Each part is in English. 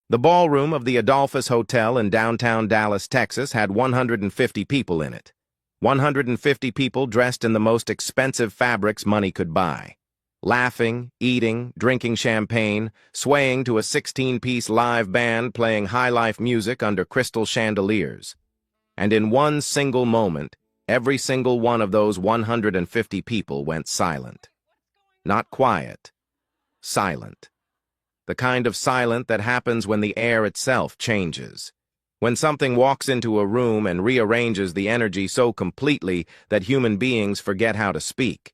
The ballroom of the Adolphus Hotel in downtown Dallas, Texas, had 150 people in it. 150 people dressed in the most expensive fabrics money could buy. Laughing, eating, drinking champagne, swaying to a 16-piece live band playing high-life music under crystal chandeliers. And in one single moment, every single one of those 150 people went silent. Not quiet, silent. The kind of silent that happens when the air itself changes. When something walks into a room and rearranges the energy so completely that human beings forget how to speak.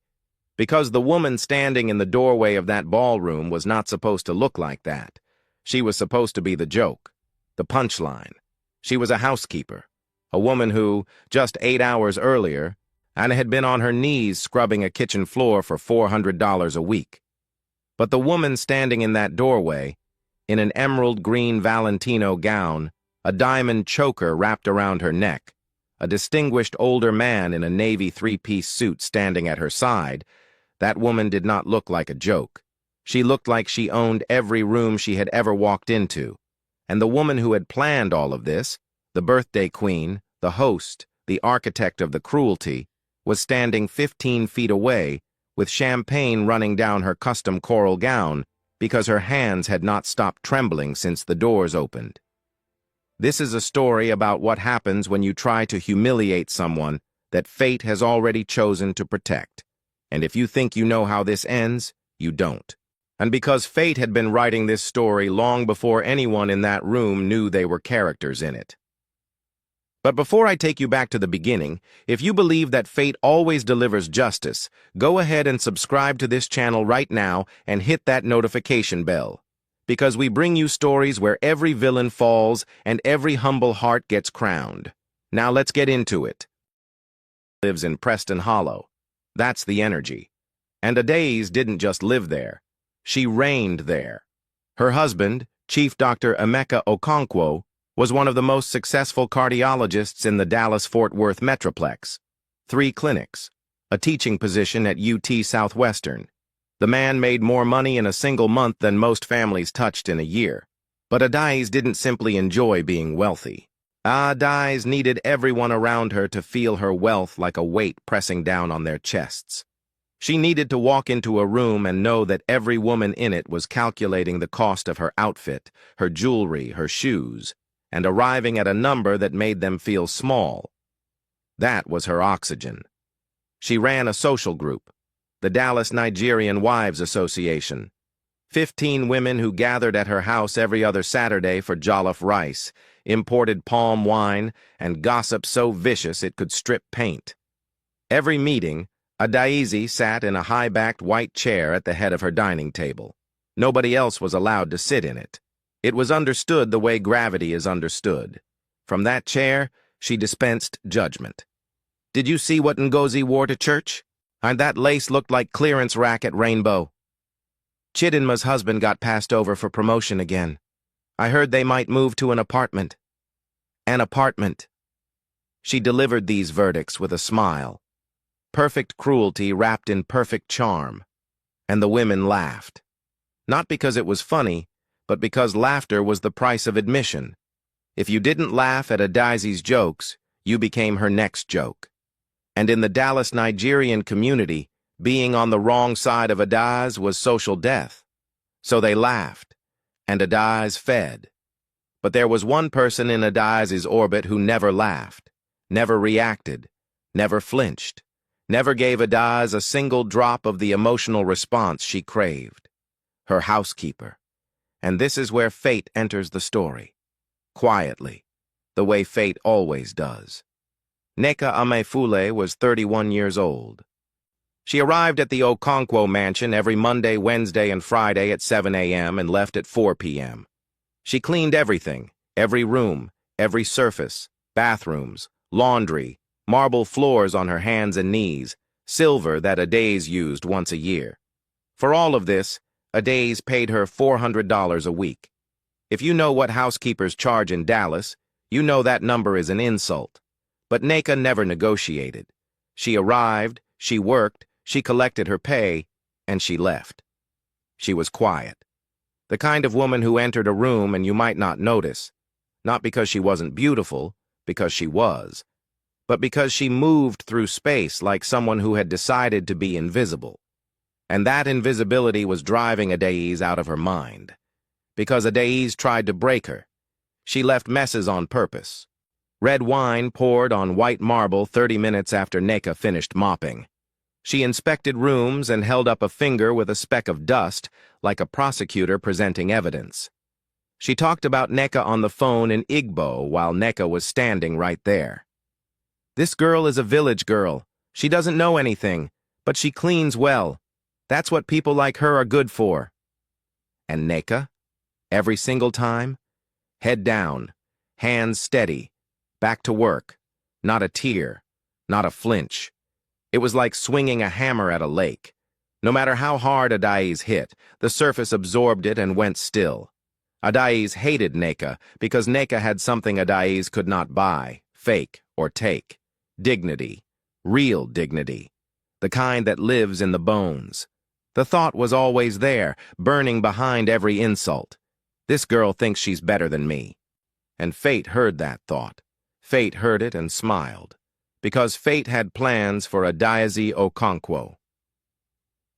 Because the woman standing in the doorway of that ballroom was not supposed to look like that. She was supposed to be the joke, the punchline. She was a housekeeper, a woman who, just 8 hours earlier, and had been on her knees scrubbing a kitchen floor for $400 a week. But the woman standing in that doorway, in an emerald green Valentino gown, a diamond choker wrapped around her neck, a distinguished older man in a navy three-piece suit standing at her side, that woman did not look like a joke. She looked like she owned every room she had ever walked into. And the woman who had planned all of this, the birthday queen, the host, the architect of the cruelty, was standing 15 feet away, with champagne running down her custom coral gown because her hands had not stopped trembling since the doors opened. This is a story about what happens when you try to humiliate someone that fate has already chosen to protect. And if you think you know how this ends, you don't. And because fate had been writing this story long before anyone in that room knew they were characters in it. But before I take you back to the beginning, if you believe that fate always delivers justice, go ahead and subscribe to this channel right now and hit that notification bell. Because we bring you stories where every villain falls and every humble heart gets crowned. Now let's get into it. Lives in Preston Hollow. That's the energy. And Adaise didn't just live there. She reigned there. Her husband, Chief Dr. Emeka Okonkwo, was one of the most successful cardiologists in the Dallas-Fort Worth Metroplex. 3 clinics, a teaching position at UT Southwestern. The man made more money in a single month than most families touched in a year. But Adaise didn't simply enjoy being wealthy. Adaise needed everyone around her to feel her wealth like a weight pressing down on their chests. She needed to walk into a room and know that every woman in it was calculating the cost of her outfit, her jewelry, her shoes, and arriving at a number that made them feel small. That was her oxygen. She ran a social group, the Dallas Nigerian Wives Association. 15 women who gathered at her house every other Saturday for jollof rice, imported palm wine, and gossip so vicious it could strip paint. Every meeting, Adaise sat in a high-backed white chair at the head of her dining table. Nobody else was allowed to sit in it. It was understood the way gravity is understood. From that chair, she dispensed judgment. Did you see what Ngozi wore to church? And that lace looked like clearance rack at Rainbow. Chidinma's husband got passed over for promotion again. I heard they might move to an apartment. An apartment. She delivered these verdicts with a smile. Perfect cruelty wrapped in perfect charm. And the women laughed. Not because it was funny, but because laughter was the price of admission. If you didn't laugh at Adaise's jokes, you became her next joke. And in the Dallas Nigerian community, being on the wrong side of Adaise was social death. So they laughed, and Adaise fed. But there was one person in Adaise's orbit who never laughed, never reacted, never flinched, never gave Adaise a single drop of the emotional response she craved. Her housekeeper. And this is where fate enters the story. Quietly, the way fate always does. Nneka Amefule was 31 years old. She arrived at the Okonkwo mansion every Monday, Wednesday, and Friday at 7 a.m. and left at 4 p.m. She cleaned everything, every room, every surface, bathrooms, laundry, marble floors on her hands and knees, silver that Adaise used once a year. For all of this, Adaise paid her $400 a week. If you know what housekeepers charge in Dallas, you know that number is an insult. But Nneka never negotiated. She arrived, she worked, she collected her pay, and she left. She was quiet. The kind of woman who entered a room and you might not notice, not because she wasn't beautiful, because she was, but because she moved through space like someone who had decided to be invisible. And that invisibility was driving Adais out of her mind, because Adais tried to break her. She left messes on purpose. Red wine poured on white marble 30 minutes after Neka finished mopping. She inspected rooms and held up a finger with a speck of dust, like a prosecutor presenting evidence. She talked about Neka on the phone in Igbo while Neka was standing right there. This girl is a village girl. She doesn't know anything, but she cleans well. That's what people like her are good for. And Neka? Every single time? Head down, hands steady, back to work. Not a tear, not a flinch. It was like swinging a hammer at a lake. No matter how hard Adais hit, the surface absorbed it and went still. Adais hated Neka because Neka had something Adais could not buy, fake, or take. Dignity. Real dignity. The kind that lives in the bones. The thought was always there, burning behind every insult. This girl thinks she's better than me. And fate heard that thought. Fate heard it and smiled. Because fate had plans for Adaize Okonkwo.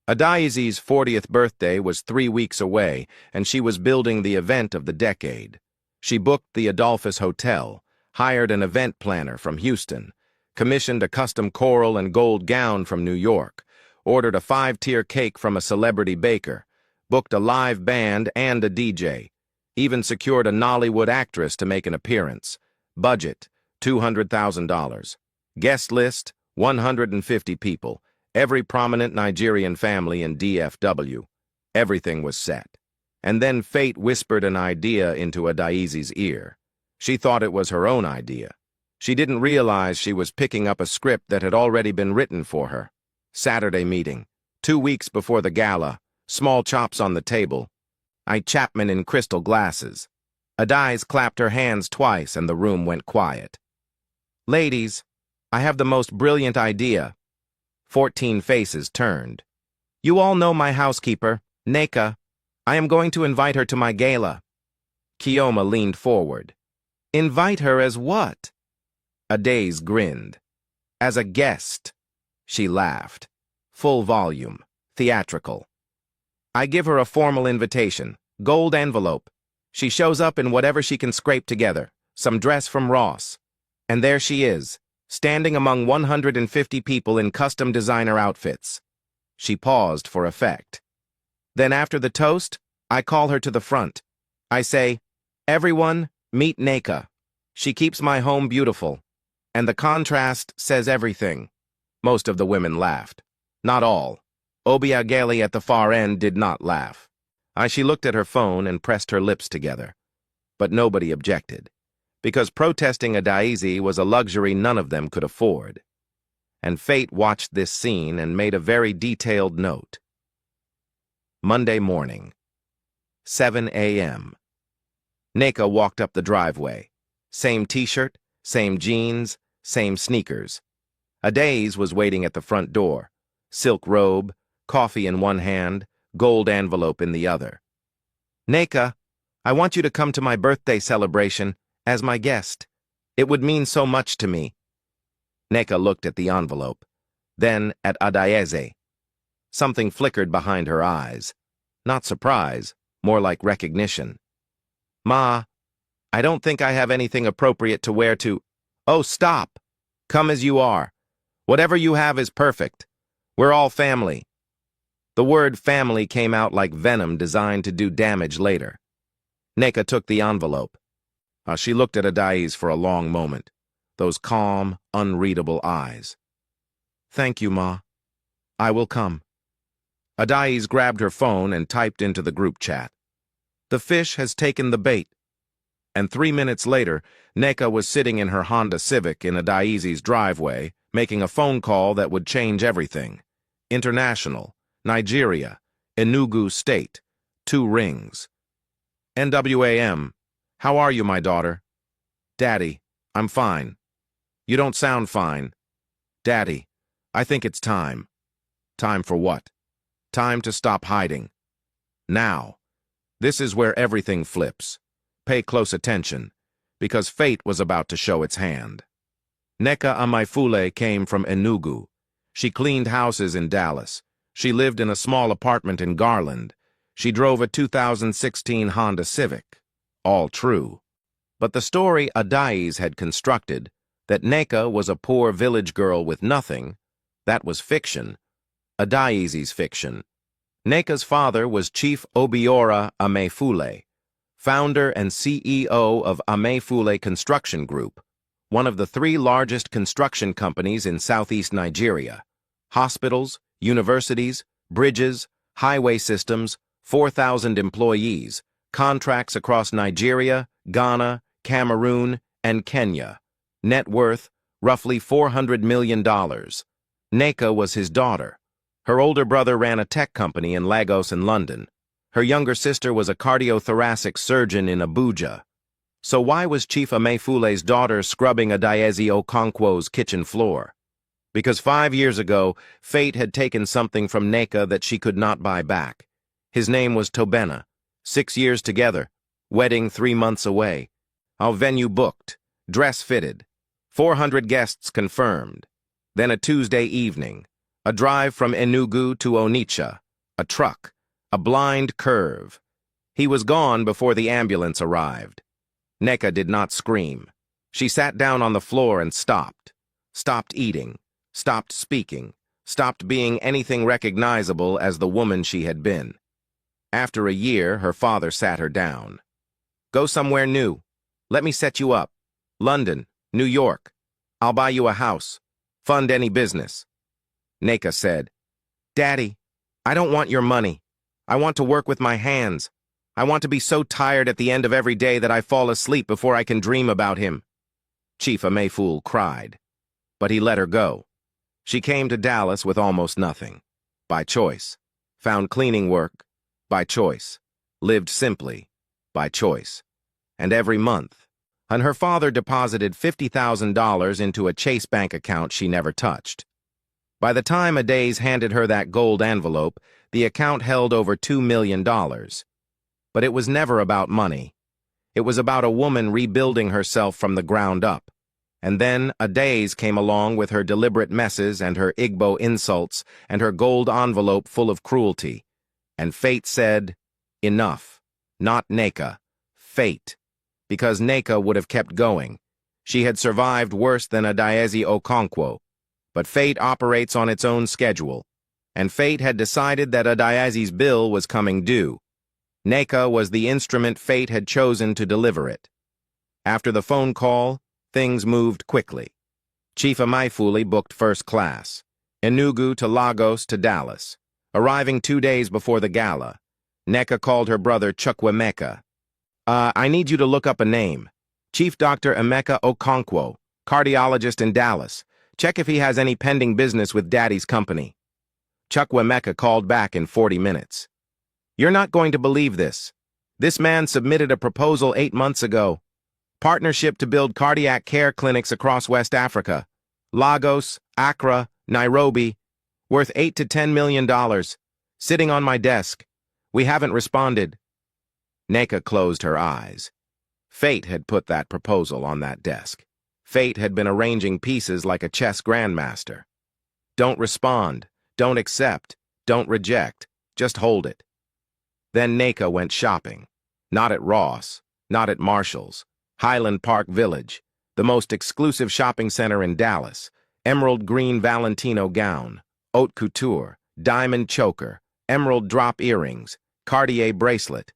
Adaize's 40th birthday was 3 weeks away, and she was building the event of the decade. She booked the Adolphus Hotel, hired an event planner from Houston, commissioned a custom coral and gold gown from New York, ordered a 5-tier cake from a celebrity baker, booked a live band and a DJ, even secured a Nollywood actress to make an appearance. Budget, $200,000. Guest list, 150 people, every prominent Nigerian family in DFW. Everything was set. And then fate whispered an idea into Adaize's ear. She thought it was her own idea. She didn't realize she was picking up a script that had already been written for her. Saturday meeting, 2 weeks before the gala, small chops on the table. Chapman in crystal glasses. Adais clapped her hands twice and the room went quiet. Ladies, I have the most brilliant idea. 14 faces turned. You all know my housekeeper, Neka. I am going to invite her to my gala. Kioma leaned forward. Invite her as what? Adais grinned. As a guest. She laughed. Full volume. Theatrical. I give her a formal invitation. Gold envelope. She shows up in whatever she can scrape together. Some dress from Ross. And there she is, standing among 150 people in custom designer outfits. She paused for effect. Then after the toast, I call her to the front. I say, everyone, meet Neka. She keeps my home beautiful. And the contrast says everything. Most of the women laughed. Not all. Obiageli at the far end did not laugh. She looked at her phone and pressed her lips together. But nobody objected. Because protesting Adaize was a luxury none of them could afford. And fate watched this scene and made a very detailed note. Monday morning, 7 a.m. Neka walked up the driveway. Same t-shirt, same jeans, same sneakers. Adaize was waiting at the front door. Silk robe, coffee in one hand, gold envelope in the other. Neka, I want you to come to my birthday celebration as my guest. It would mean so much to me. Neka looked at the envelope, then at Adaize. Something flickered behind her eyes. Not surprise, more like recognition. Ma, I don't think I have anything appropriate to wear to... Oh, stop! Come as you are. Whatever you have is perfect. We're all family. The word family came out like venom designed to do damage later. Neka took the envelope. She looked at Adaize for a long moment, those calm, unreadable eyes. Thank you, Ma. I will come. Adaize grabbed her phone and typed into the group chat. The fish has taken the bait. And 3 minutes later, Neka was sitting in her Honda Civic in Adaize's driveway, making a phone call that would change everything. International, Nigeria, Enugu State, 2 rings. NWAM, how are you, my daughter? Daddy, I'm fine. You don't sound fine. Daddy, I think it's time. Time for what? Time to stop hiding. Now. This is where everything flips. Pay close attention, because fate was about to show its hand. Nneka Amaefule came from Enugu. She cleaned houses in Dallas. She lived in a small apartment in Garland. She drove a 2016 Honda Civic. All true. But the story Adais had constructed, that Nneka was a poor village girl with nothing, that was fiction. Adai's fiction. Nneka's father was Chief Obiora Amaefule, founder and CEO of Amaefule Construction Group, one of the 3 largest construction companies in southeast Nigeria. Hospitals, universities, bridges, highway systems, 4,000 employees, contracts across Nigeria, Ghana, Cameroon, and Kenya. Net worth, roughly $400 million. Nneka was his daughter. Her older brother ran a tech company in Lagos and London. Her younger sister was a cardiothoracic surgeon in Abuja. So why was Chief Amaefule's daughter scrubbing Adaeze Okonkwo's kitchen floor? Because 5 years ago, fate had taken something from Nneka that she could not buy back. His name was Tobena. 6 years together. Wedding 3 months away. Our venue booked. Dress fitted. 400 guests confirmed. Then a Tuesday evening. A drive from Enugu to Onitsha. A truck. A blind curve. He was gone before the ambulance arrived. Nneka did not scream. She sat down on the floor and stopped. Stopped eating. Stopped speaking. Stopped being anything recognizable as the woman she had been. After a year, her father sat her down. Go somewhere new. Let me set you up. London, New York. I'll buy you a house. Fund any business. Nneka said, Daddy, I don't want your money. I want to work with my hands. I want to be so tired at the end of every day that I fall asleep before I can dream about him. Chief Amaefule cried. But he let her go. She came to Dallas with almost nothing. By choice. Found cleaning work. By choice. Lived simply. By choice. And every month. And her father deposited $50,000 into a Chase bank account she never touched. By the time Adais handed her that gold envelope, the account held over $2 million. But it was never about money. It was about a woman rebuilding herself from the ground up. And then Adais came along with her deliberate messes and her Igbo insults and her gold envelope full of cruelty. And fate said, enough. Not Nneka. Fate. Because Nneka would have kept going. She had survived worse than Adaeze Okonkwo. But fate operates on its own schedule. And fate had decided that Adaeze's bill was coming due. Nneka was the instrument fate had chosen to deliver it. After the phone call, things moved quickly. Chief Amaefule booked first class. Enugu to Lagos to Dallas. Arriving 2 days before the gala, Nneka called her brother Chukwuemeka. I need you to look up a name. Chief Dr. Emeka Okonkwo, cardiologist in Dallas. Check if he has any pending business with Daddy's company. Chukwuemeka called back in 40 minutes. You're not going to believe this. This man submitted a proposal 8 months ago. Partnership to build cardiac care clinics across West Africa. Lagos, Accra, Nairobi. Worth $8 to $10 million. Sitting on my desk. We haven't responded. Nneka closed her eyes. Fate had put that proposal on that desk. Fate had been arranging pieces like a chess grandmaster. Don't respond. Don't accept. Don't reject. Just hold it. Then Nneka went shopping. Not at Ross. Not at Marshall's. Highland Park Village. The most exclusive shopping center in Dallas. Emerald green Valentino gown. Haute couture. Diamond choker. Emerald drop earrings. Cartier bracelet.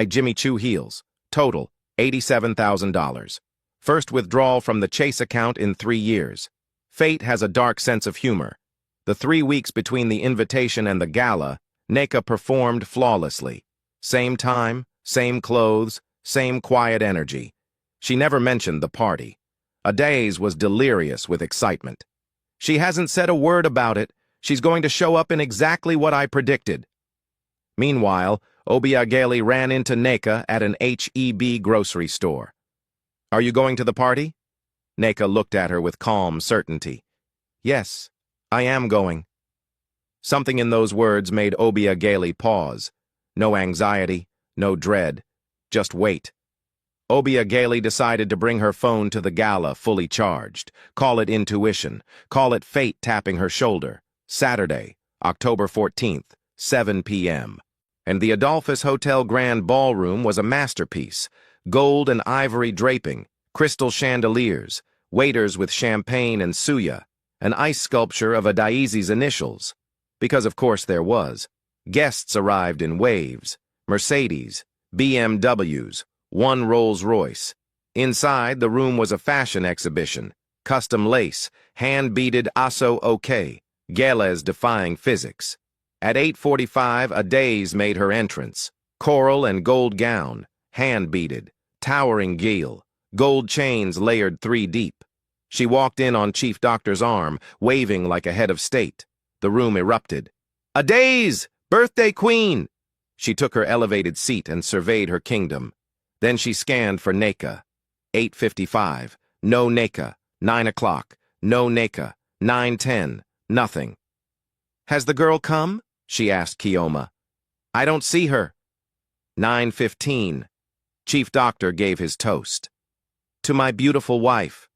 Jimmy Choo heels. Total, $87,000. First withdrawal from the Chase account in 3 years. Fate has a dark sense of humor. The 3 weeks between the invitation and the gala, Nneka performed flawlessly. Same time, same clothes, same quiet energy. She never mentioned the party. Adais was delirious with excitement. She hasn't said a word about it. She's going to show up in exactly what I predicted. Meanwhile, Obiageli ran into Nneka at an H-E-B grocery store. Are you going to the party? Nneka looked at her with calm certainty. Yes, I am going. Something in those words made Obiageli pause. No anxiety, No dread, just wait. Obiageli decided to bring her phone to the gala fully charged. Call it intuition. Call it fate tapping her shoulder. Saturday, October 14th, 7 p.m. And the Adolphus Hotel Grand Ballroom was a masterpiece. Gold and ivory draping, crystal chandeliers, waiters with champagne and suya, an ice sculpture of Adaizi's initials. Because of course there was. Guests arrived in waves. Mercedes, BMWs, one Rolls-Royce. Inside, the room was a fashion exhibition. Custom lace, hand-beaded aso ok, geles defying physics. At 8:45, Adaiz made her entrance. Coral and gold gown, hand-beaded, towering guile, gold chains layered 3 deep. She walked in on Chief Doctor's arm, waving like a head of state. The room erupted. Adaiz! Birthday queen! She took her elevated seat and surveyed her kingdom. Then she scanned for Neka. 8:55, no Neka. 9 o'clock, no Neka. 9:10, nothing. Has the girl come? She asked Kioma. I don't see her. 9:15. Chief Doctor gave his toast. To my beautiful wife.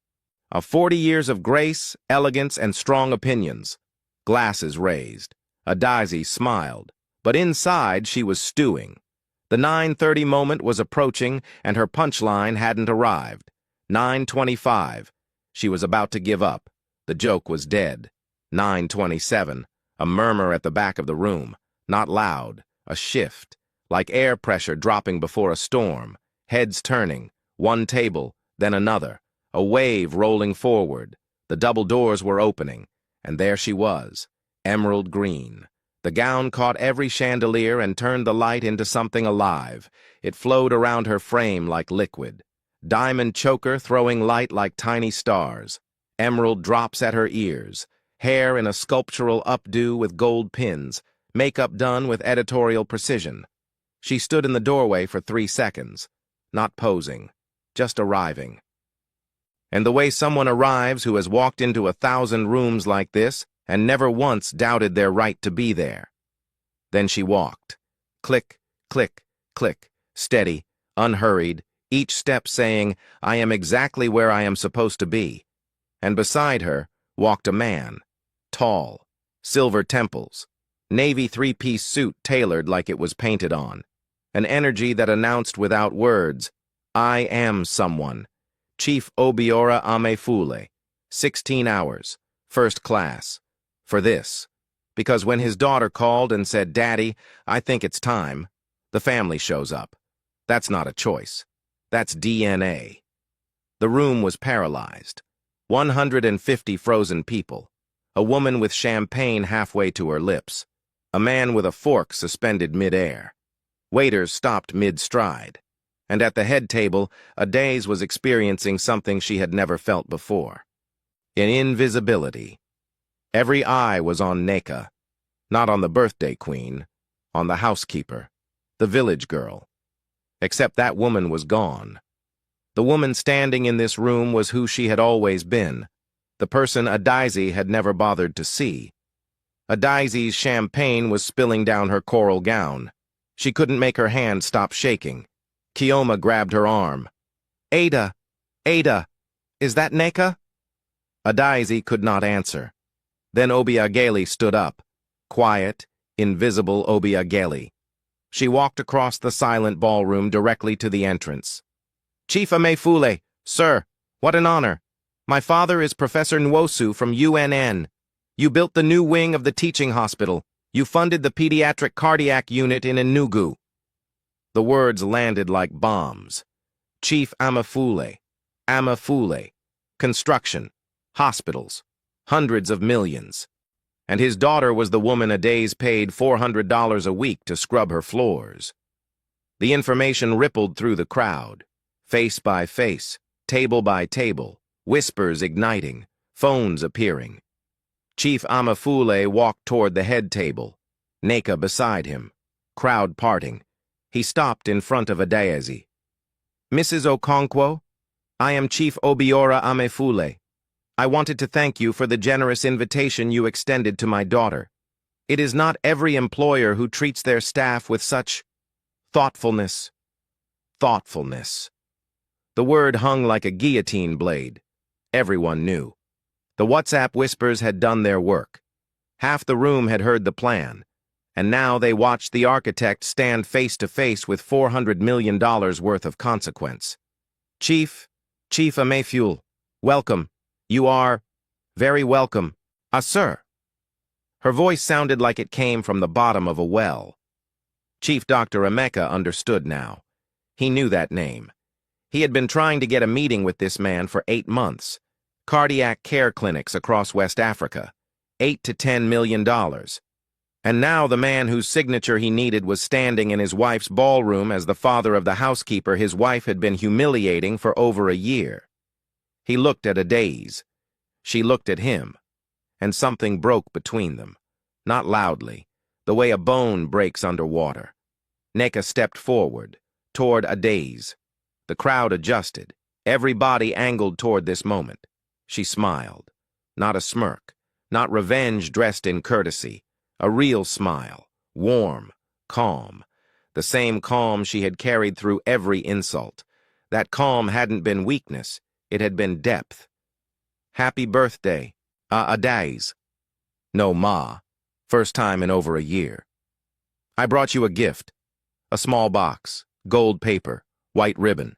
Of 40 years of grace, elegance, and strong opinions. Glasses raised. Adaizi smiled, but inside she was stewing. The 9:30 moment was approaching, and her punchline hadn't arrived. 9:25. She was about to give up. The joke was dead. 9:27. A murmur at the back of the room. Not loud. A shift. Like air pressure dropping before a storm. Heads turning. One table, then another. A wave rolling forward. The double doors were opening. And there she was. Emerald green. The gown caught every chandelier and turned the light into something alive. It flowed around her frame like liquid. Diamond choker throwing light like tiny stars. Emerald drops at her ears. Hair in a sculptural updo with gold pins. Makeup done with editorial precision. She stood in the doorway for 3 seconds. Not posing. Just arriving. And the way someone arrives who has walked into 1,000 rooms like this and never once doubted their right to be there. Then she walked. Click, click, click, steady, unhurried, each step saying, I am exactly where I am supposed to be. And beside her walked a man, tall, silver temples, navy 3-piece suit tailored like it was painted on, an energy that announced without words, I am someone. Chief Obiora Amefule, 16 hours, first class. For this, because when his daughter called and said, Daddy, I think it's time, the family shows up. That's not a choice. That's DNA. The room was paralyzed. 150 frozen people. A woman with champagne halfway to her lips. A man with a fork suspended mid-air. Waiters stopped mid-stride. And at the head table, Adaiz was experiencing something she had never felt before. An invisibility. Every eye was on Neka, not on the birthday queen, on the housekeeper, the village girl. Except that woman was gone. The woman standing in this room was who she had always been, the person Adaizi had never bothered to see. Adaizi's champagne was spilling down her coral gown. She couldn't make her hand stop shaking. Kioma grabbed her arm. Ada, Ada, is that Neka? Adaizi could not answer. Then Obiageli stood up. Quiet, invisible Obiageli. She walked across the silent ballroom directly to the entrance. Chief Amefule, sir, what an honor. My father is Professor Nwosu from UNN. You built the new wing of the teaching hospital. You funded the pediatric cardiac unit in Enugu. The words landed like bombs. Chief Amefule, Amefule, construction, hospitals. Hundreds of millions. And his daughter was the woman Adaiz paid $400 a week to scrub her floors. The information rippled through the crowd, face by face, table by table, whispers igniting, phones appearing. Chief Amefule walked toward the head table, Neka beside him, crowd parting. He stopped in front of Adaizi. Mrs. Okonkwo, I am Chief Obiora Amefule. I wanted to thank you for the generous invitation you extended to my daughter. It is not every employer who treats their staff with such Thoughtfulness. Thoughtfulness. The word hung like a guillotine blade. Everyone knew. The WhatsApp whispers had done their work. Half the room had heard the plan, and now they watched the architect stand face to face with $400 million worth of consequence. Chief Amayfuel, welcome. You are very welcome. Sir. Her voice sounded like it came from the bottom of a well. Chief Dr. Emeka understood now. He knew that name. He had been trying to get a meeting with this man for 8 months. Cardiac care clinics across West Africa. $8 to $10 million. And now the man whose signature he needed was standing in his wife's ballroom as the father of the housekeeper his wife had been humiliating for over a year. He looked at Adaze. She looked at him. And something broke between them. Not loudly, the way a bone breaks underwater. Neka stepped forward, toward Adaze. The crowd adjusted, every body angled toward this moment. She smiled. Not a smirk, not revenge dressed in courtesy. A real smile, warm, calm. The same calm she had carried through every insult. That calm hadn't been weakness, it had been depth. Happy birthday, Adaze. No, Ma. First time in over a year. I brought you a gift. A small box, gold paper, white ribbon.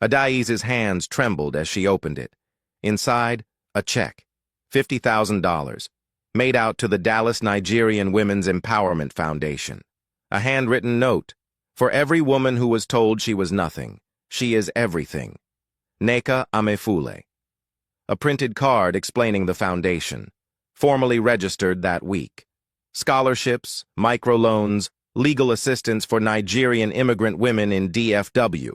Adaze's hands trembled as she opened it. Inside, a check, $50,000, made out to the Dallas Nigerian Women's Empowerment Foundation. A handwritten note. For every woman who was told she was nothing, she is everything. Neka Amefule. A printed card explaining the foundation, formally registered that week. Scholarships, microloans, legal assistance for Nigerian immigrant women in DFW.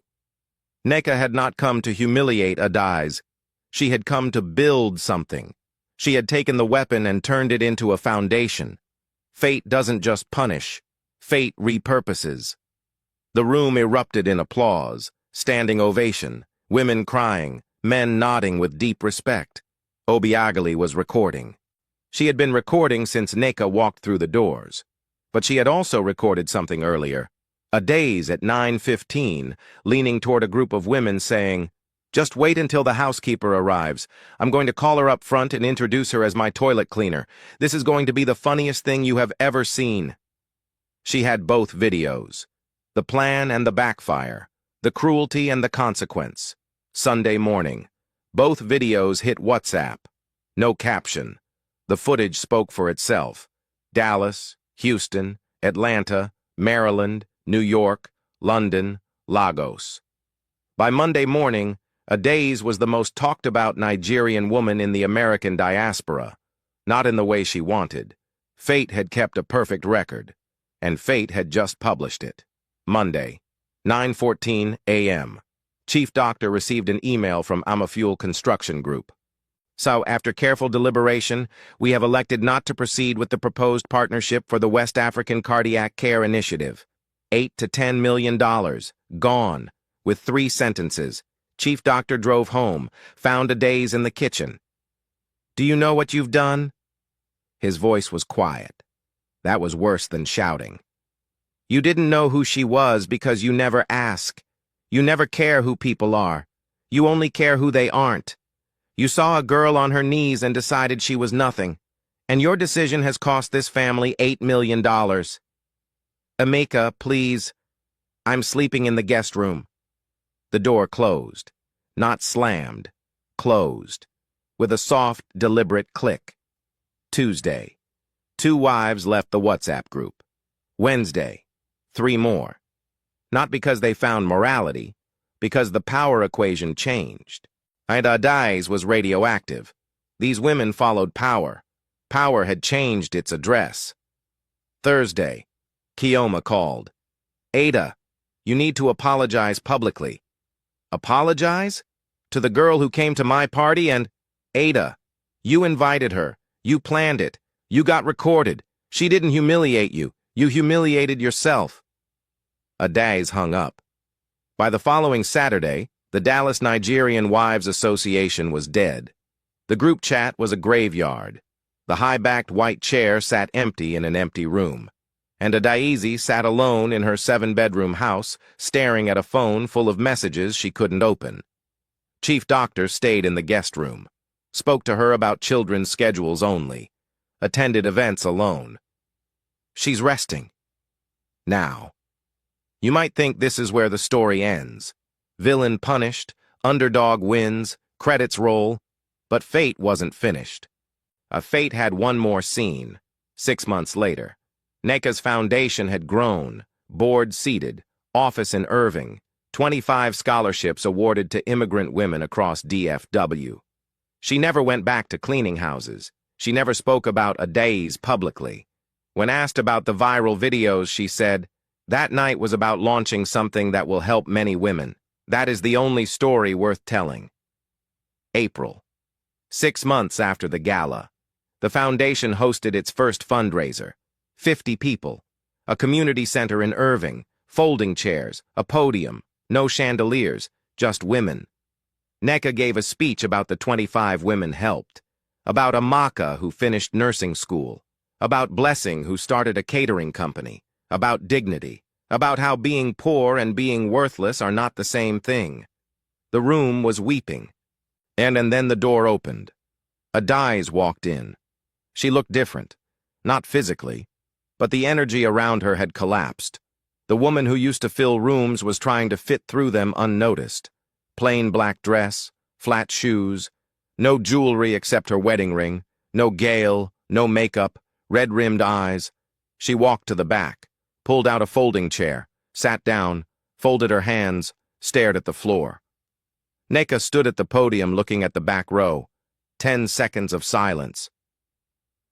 Neka had not come to humiliate Adaze. She had come to build something. She had taken the weapon and turned it into a foundation. Fate doesn't just punish. Fate repurposes. The room erupted in applause, standing ovation, women crying, men nodding with deep respect. Obiageli was recording. She had been recording since Neka walked through the doors. But she had also recorded something earlier. Adaze at 9:15, leaning toward a group of women saying, "Just wait until the housekeeper arrives. I'm going to call her up front and introduce her as my toilet cleaner. This is going to be the funniest thing you have ever seen." She had both videos. The plan and the backfire. The cruelty and the consequence. Sunday morning. Both videos hit WhatsApp. No caption. The footage spoke for itself. Dallas, Houston, Atlanta, Maryland, New York, London, Lagos. By Monday morning, Adaze was the most talked-about Nigerian woman in the American diaspora. Not in the way she wanted. Fate had kept a perfect record, and Fate had just published it. Monday, 9:14 a.m. Chief Doctor received an email from Amafuel Construction Group. So, after careful deliberation, we have elected not to proceed with the proposed partnership for the West African Cardiac Care Initiative. $8 to $10 million. Gone. With 3 sentences. Chief Doctor drove home, found Adaze in the kitchen. "Do you know what you've done?" His voice was quiet. That was worse than shouting. "You didn't know who she was because you never ask. You never care who people are. You only care who they aren't. You saw a girl on her knees and decided she was nothing. And your decision has cost this family $8 million. Emeka, please. I'm sleeping in the guest room." The door closed. Not slammed. Closed. With a soft, deliberate click. Tuesday. 2 wives left the WhatsApp group. Wednesday. 3 more. Not because they found morality, because the power equation changed. Adaze was radioactive. These women followed power. Power had changed its address. Thursday. Kioma called. "Ada, you need to apologize publicly." "Apologize? To the girl who came to my party and—" "Ada, you invited her. You planned it. You got recorded. She didn't humiliate you. You humiliated yourself." Adaze hung up. By the following Saturday, the Dallas Nigerian Wives Association was dead. The group chat was a graveyard. The high-backed white chair sat empty in an empty room. and Adaize sat alone in her 7-bedroom house, staring at a phone full of messages she couldn't open. Chief Doctor stayed in the guest room, spoke to her about children's schedules only, attended events alone. She's resting. Now. You might think this is where the story ends. Villain punished, underdog wins, credits roll, but fate wasn't finished. Fate had one more scene. 6 months later, NECA's foundation had grown, board seated, office in Irving, 25 scholarships awarded to immigrant women across DFW. She never went back to cleaning houses. She never spoke about Adaize publicly. When asked about the viral videos, she said, "That night was about launching something that will help many women. That is the only story worth telling." April. 6 months after the gala, the foundation hosted its first fundraiser. 50 people, a community center in Irving, folding chairs, a podium, no chandeliers, just women. NECA gave a speech about the 25 women helped, about Amaka who finished nursing school, about Blessing who started a catering company, about dignity, about how being poor and being worthless are not the same thing. The room was weeping. And then the door opened. Adaize walked in. She looked different, not physically, but the energy around her had collapsed. The woman who used to fill rooms was trying to fit through them unnoticed. Plain black dress, flat shoes, no jewelry except her wedding ring, no gale, no makeup, red-rimmed eyes. She walked to the back, pulled out a folding chair, sat down, folded her hands, stared at the floor. NECA stood at the podium looking at the back row. 10 seconds of silence.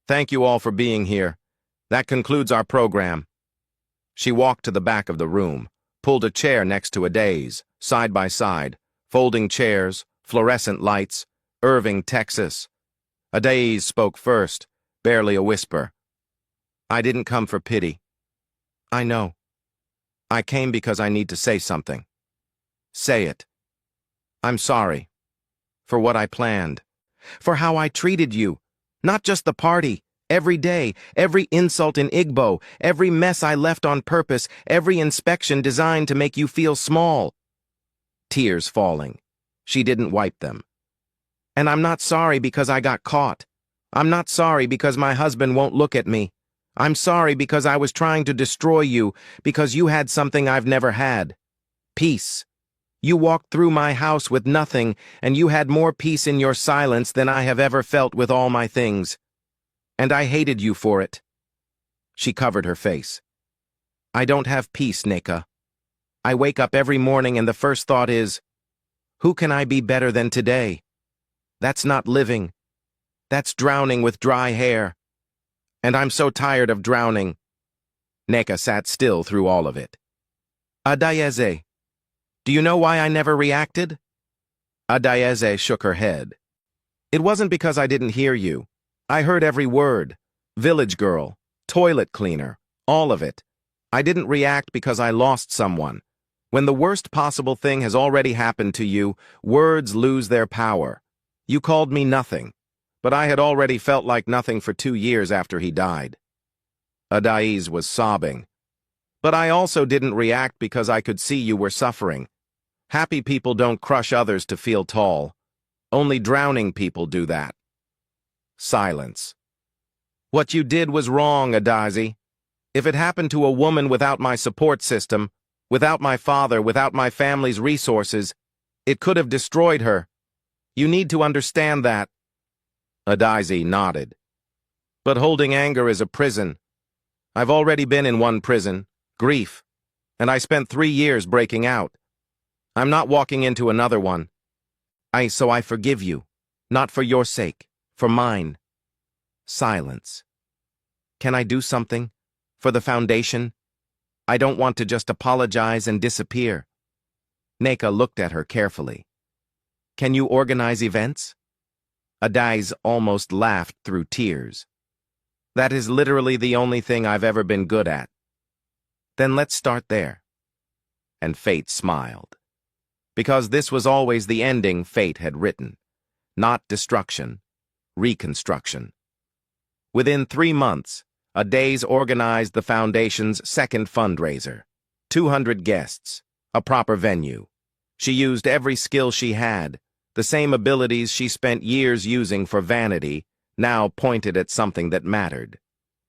"Thank you all for being here. That concludes our program." She walked to the back of the room, pulled a chair next to Adaize, side by side, folding chairs, fluorescent lights, Irving, Texas. Adaize spoke first, barely a whisper. "I didn't come for pity. I know. I came because I need to say something. Say it. I'm sorry. For what I planned. For how I treated you. Not just the party. Every day, every insult in Igbo, every mess I left on purpose, every inspection designed to make you feel small." Tears falling. She didn't wipe them. "And I'm not sorry because I got caught. I'm not sorry because my husband won't look at me. I'm sorry because I was trying to destroy you, because you had something I've never had. Peace. You walked through my house with nothing, and you had more peace in your silence than I have ever felt with all my things. And I hated you for it." She covered her face. "I don't have peace, NECA. I wake up every morning and the first thought is, who can I be better than today? That's not living. That's drowning with dry hair. And I'm so tired of drowning." NECA sat still through all of it. "Adaize, do you know why I never reacted?" Adaize shook her head. "It wasn't because I didn't hear you. I heard every word. Village girl, toilet cleaner, all of it. I didn't react because I lost someone. When the worst possible thing has already happened to you, words lose their power. You called me nothing, but I had already felt like nothing for 2 years after he died." Adaize was sobbing. "But I also didn't react because I could see you were suffering. Happy people don't crush others to feel tall. Only drowning people do that." Silence. "What you did was wrong, Adaize. If it happened to a woman without my support system, without my father, without my family's resources, it could have destroyed her. You need to understand that." Adaize nodded. "But holding anger is a prison. I've already been in one prison, grief, and I spent 3 years breaking out. I'm not walking into another one. So I forgive you, not for your sake, for mine." Silence. "Can I do something? For the foundation? I don't want to just apologize and disappear." NECA looked at her carefully. "Can you organize events?" Adaize almost laughed through tears. "That is literally the only thing I've ever been good at." "Then let's start there." And fate smiled. Because this was always the ending fate had written. Not destruction, reconstruction. Within 3 months, Days organized the foundation's second fundraiser. 200 guests, a proper venue. She used every skill she had, the same abilities she spent years using for vanity, now pointed at something that mattered.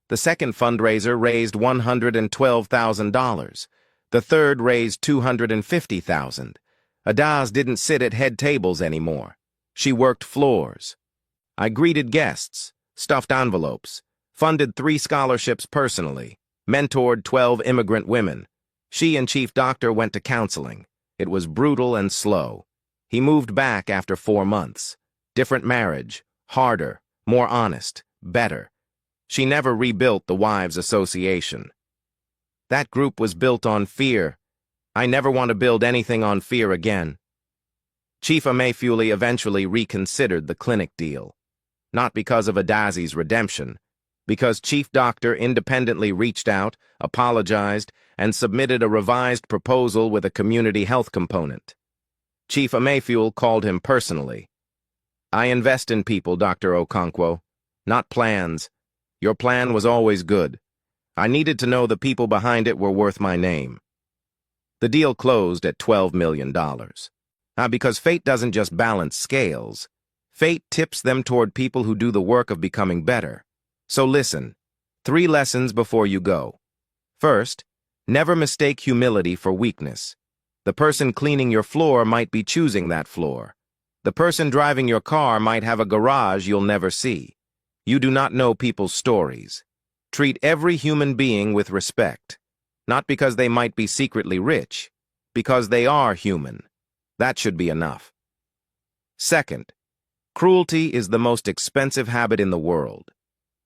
The second fundraiser raised $112,000. The third raised $250,000. Adaz didn't sit at head tables anymore. She worked floors. I greeted guests, stuffed envelopes, funded 3 scholarships personally, mentored 12 immigrant women. She and Chief Doctor went to counseling. It was brutal and slow. He moved back after 4 months. Different marriage, harder, more honest, better. She never rebuilt the Wives Association. That group was built on fear. I never want to build anything on fear again. Chief Amayfuli eventually reconsidered the clinic deal. Not because of Adazi's redemption, because Chief Doctor independently reached out, apologized, and submitted a revised proposal with a community health component. Chief Amayfuli called him personally. I invest in people, Dr. Okonkwo, not plans. Your plan was always good. I needed to know the people behind it were worth my name. The deal closed at $12 million. Because fate doesn't just balance scales. Fate tips them toward people who do the work of becoming better. So listen, 3 lessons before you go. First, never mistake humility for weakness. The person cleaning your floor might be choosing that floor. The person driving your car might have a garage you'll never see. You do not know people's stories. Treat every human being with respect. Not because they might be secretly rich, because they are human. That should be enough. Second, cruelty is the most expensive habit in the world.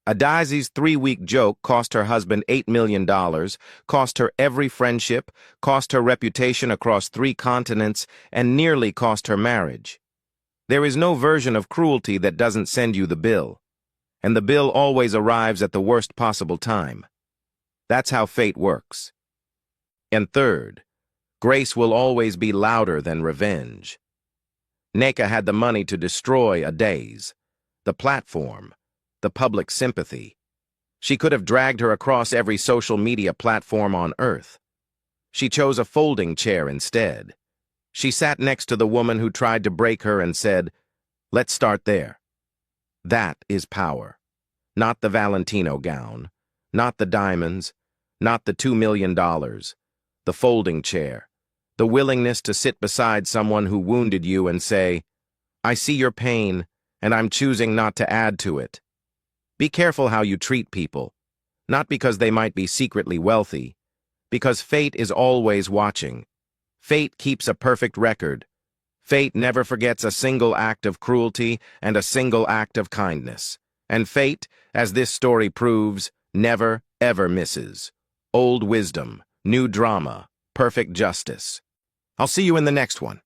Adazi's 3-week joke cost her husband $8 million, cost her every friendship, cost her reputation across 3 continents, and nearly cost her marriage. There is no version of cruelty that doesn't send you the bill, and the bill always arrives at the worst possible time. That's how fate works. And third, grace will always be louder than revenge. Neka had the money to destroy Adaze, the platform, the public sympathy. She could have dragged her across every social media platform on earth. She chose a folding chair instead. She sat next to the woman who tried to break her and said, "Let's start there." That is power. Not the Valentino gown, not the diamonds, not the $2 million, the folding chair, the willingness to sit beside someone who wounded you and say, "I see your pain, and I'm choosing not to add to it." Be careful how you treat people, not because they might be secretly wealthy, because fate is always watching. Fate keeps a perfect record. Fate never forgets a single act of cruelty and a single act of kindness. And fate, as this story proves, never, ever misses. Old wisdom, new drama, perfect justice. I'll see you in the next one.